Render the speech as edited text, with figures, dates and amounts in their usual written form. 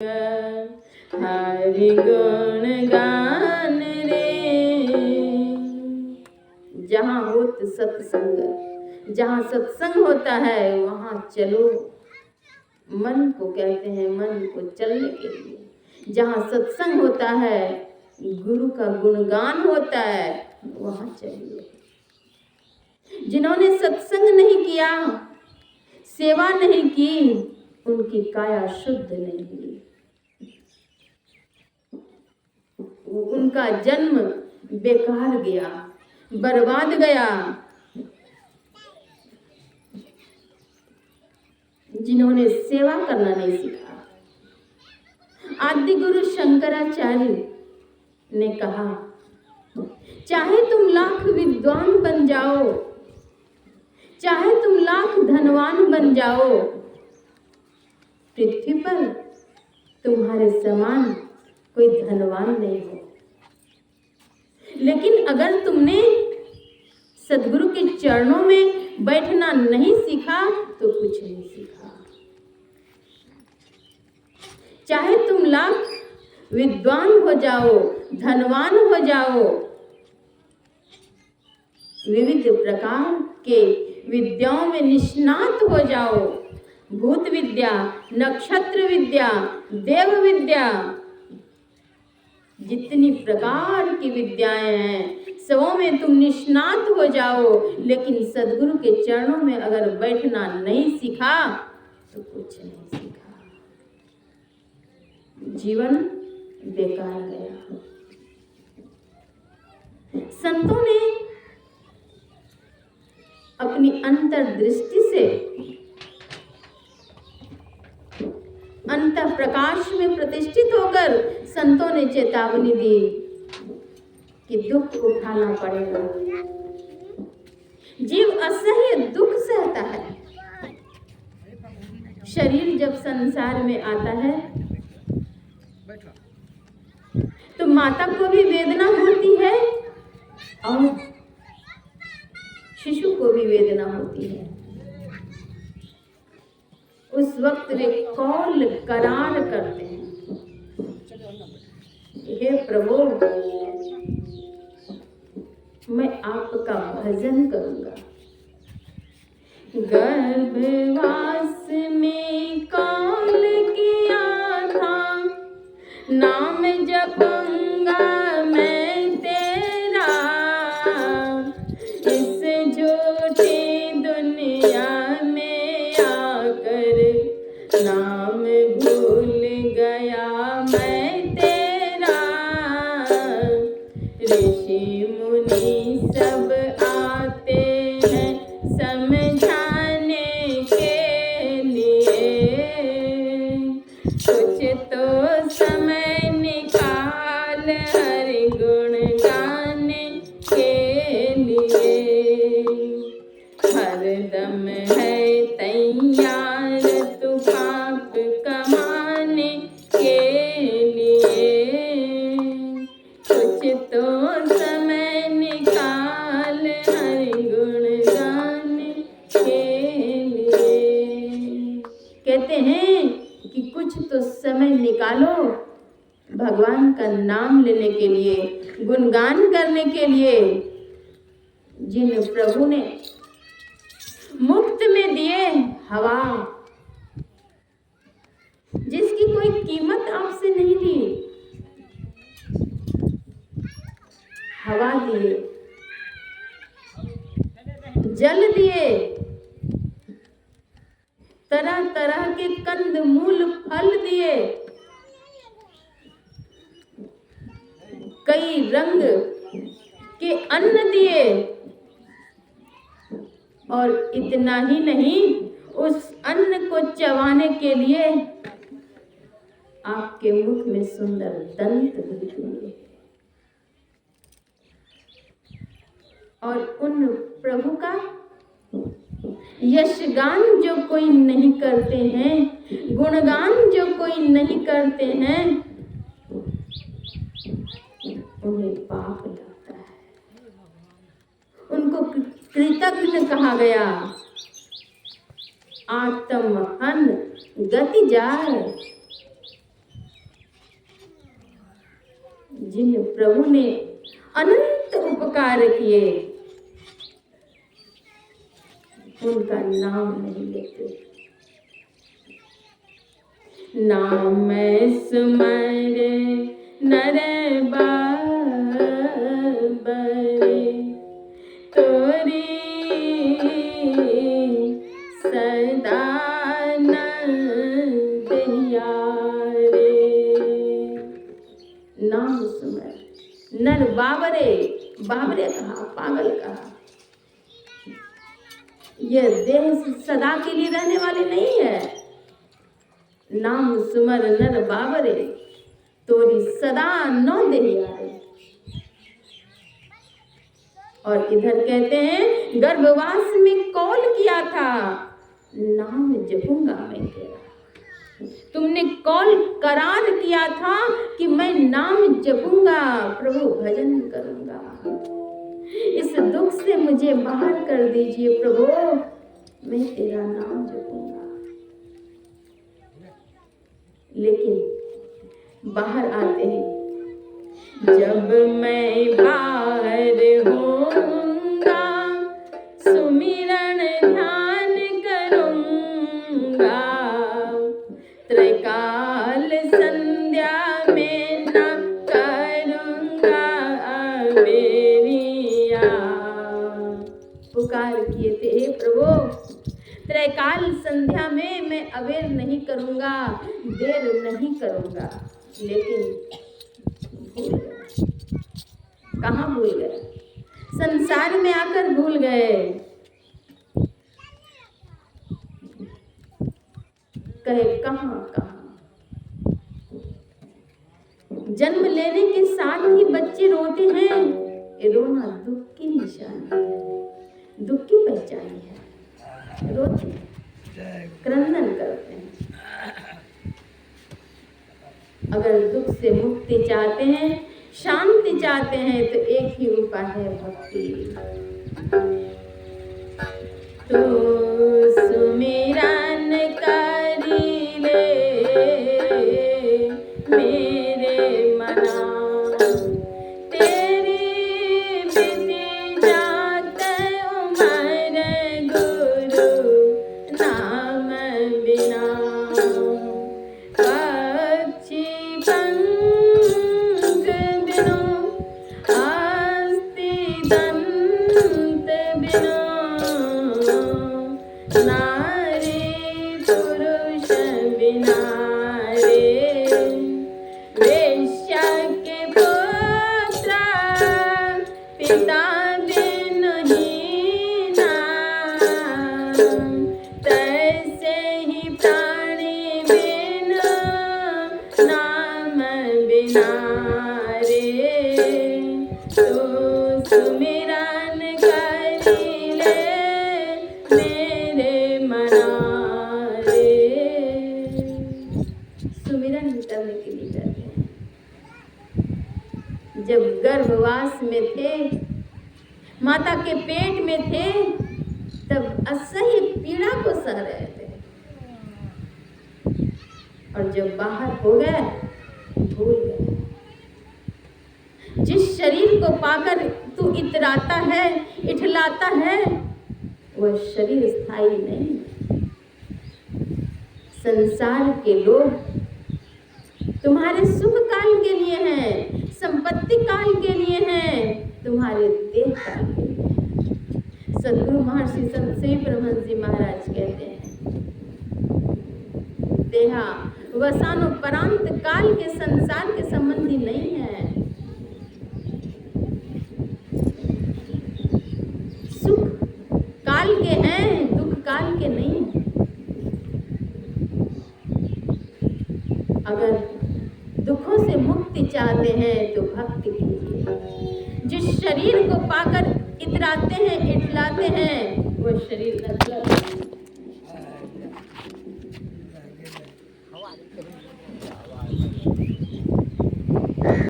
हरि गुण गान रे। जहाँ होत सत्संग, जहाँ सत्संग होता है वहाँ चलो। मन को कहते हैं, मन को चलने के लिए। जहाँ सत्संग होता है, गुरु का गुणगान होता है, वहाँ चलिए। जिन्होंने सत्संग नहीं किया, सेवा नहीं की, उनकी काया शुद्ध नहीं हुई, उनका जन्म बेकार गया, बर्बाद गया। जिन्होंने सेवा करना नहीं सीखा। आदि गुरु शंकराचार्य ने कहा, चाहे तुम लाख विद्वान बन जाओ, चाहे तुम लाख धनवान बन जाओ, पृथ्वी पर तुम्हारे समान कोई धनवान नहीं हो। लेकिन अगर तुमने सद्गुरु के चरणों में बैठना नहीं सीखा तो कुछ नहीं सीखा। चाहे तुम लाख विद्वान हो जाओ, धनवान हो जाओ, विविध प्रकार के विद्याओं में निष्णात हो जाओ, भूत विद्या, नक्षत्र विद्या, देव विद्या, जितनी प्रकार की विद्याएं हैं सबों में तुम निष्णात हो जाओ, लेकिन सद्गुरु के चरणों में अगर बैठना नहीं सीखा तो कुछ नहीं सीखा। जीवन बेकार गया। संतों ने अपनी अंतर्दृष्टि से अंतर प्रकाश में प्रतिष्ठित होकर संतों ने चेतावनी दी कि दुख उठाना पड़ेगा। जीव असह्य दुख सहता है। शरीर जब संसार में आता है तो माता को भी वेदना होती है और शिशु को भी वेदना होती है। उस वक्त वे कौल करार करते हैं, हे प्रभु मैं आपका भजन करूंगा। गर्भवास में कौल किया था, नाम जपूंगा मैं तेरा, इस झूठी दुनिया में आकर नाम भूल गया मैं तेरा। ऋषि मुनि सब आते हैं समझाने के लिए, कुछ तो समय निकाल हरि गुण गाने के लिए। हरदम है तैयार तू पाप कमाने के लिए, कुछ तो समय निकाल हरि गुण गाने के लिए। कहते हैं कि कुछ तो समय निकालो भगवान का नाम लेने के लिए, गुणगान करने के लिए। जिन प्रभु ने मुफ्त में दिए हवा, जिसकी कोई कीमत आपसे नहीं ली, हवा दिए, जल दिए, तरह तरह के कंद मूल फल दिए, कई रंग के अन्न दिए, और इतना ही नहीं, उस अन्न को चबाने के लिए आपके मुख में सुंदर दंत भी दिए। और उन प्रभु का यशगान जो कोई नहीं करते हैं, गुणगान जो कोई नहीं करते हैं, उन्हें पाप लगता है। उनको कृतज्ञ कहा गया। आत्महन गति जाए, जिन प्रभु ने अनंत उपकार किए, उनका नाम नहीं लेते। नाम सुमरे नर बाबरे, तोरी सदा नंदिया रे। नाम सुमर नर बाबरे, बाबरे कहा, पागल कहा। यह देह सदा के लिए रहने वाली नहीं है। नाम सुमर नर बाबरे, तोरी सदा नौ देहिया रे। और इधर कहते हैं गर्भवास में कौल किया था, नाम जपूंगा मैं तेरा। तुमने कौल करार किया था कि मैं नाम जपूंगा, प्रभु भजन करूंगा। इस दुख से मुझे बाहर कर दीजिए प्रभु, मैं तेरा नाम जपूंगा। लेकिन बाहर आते हैं, जब मैं बाहर होऊंगा सुमिरन ध्यान करूंगा, त्रैकाल संध्या में न करूंगा बेरिया। पुकार किए थे, हे प्रभु त्रैकाल संध्या में मैं अबेर नहीं करूंगा, देर नहीं करूंगा। लेकिन भूल गए। कहाँ भूल गए? संसार में आकर भूल गए। कहे कहाँ कहाँ। जन्म लेने के साथ ही बच्चे रोते हैं, ये रोना दुख की निशानी है, दुख की पहचान है। रोते क्रंदन करते हैं। अगर दुख से मुक्ति चाहते हैं, शांति चाहते हैं, तो एक ही उपाय है भक्ति। तो सुमिरन करी ले मेरे मना, तेरी विधि जात उमर गुरु नाम बिना। पक्षी पंख बिनु अस्ति दंत बिनु, नारी पुरुष बिना रे। वेश्या के पुत्र पिता बिनु हीना, तैसे ही प्राणी बिनु नाम बिना रे। तो सुमिरन करी ले मेरे मना रे। सुमिरन करने के लिए जाते हैं। जब गर्भवास में थे, माता के पेट में थे, तब असह्य पीड़ा को सह रहे थे। और जब बाहर हो गए, भूल गए। जिस शरीर को पाकर तू इतराता है, इठलाता है, वह शरीर स्थायी नहीं। संसार के लोग तुम्हारे सुख काल के लिए हैं, संपत्ति काल के लिए हैं, तुम्हारे देह काल के लिए। सद्गुरु महर्षि संत श्री परमहंस जी महाराज कहते हैं, देहा वसानो परांत काल के संसार के संबंधी नहीं है। सुख काल के हैं, दुख काल के नहीं है। अगर दुखों से मुक्ति चाहते हैं तो भक्ति कीजिए। जिस शरीर को पाकर इतराते हैं, इठलाते हैं, वो शरीर नश्वर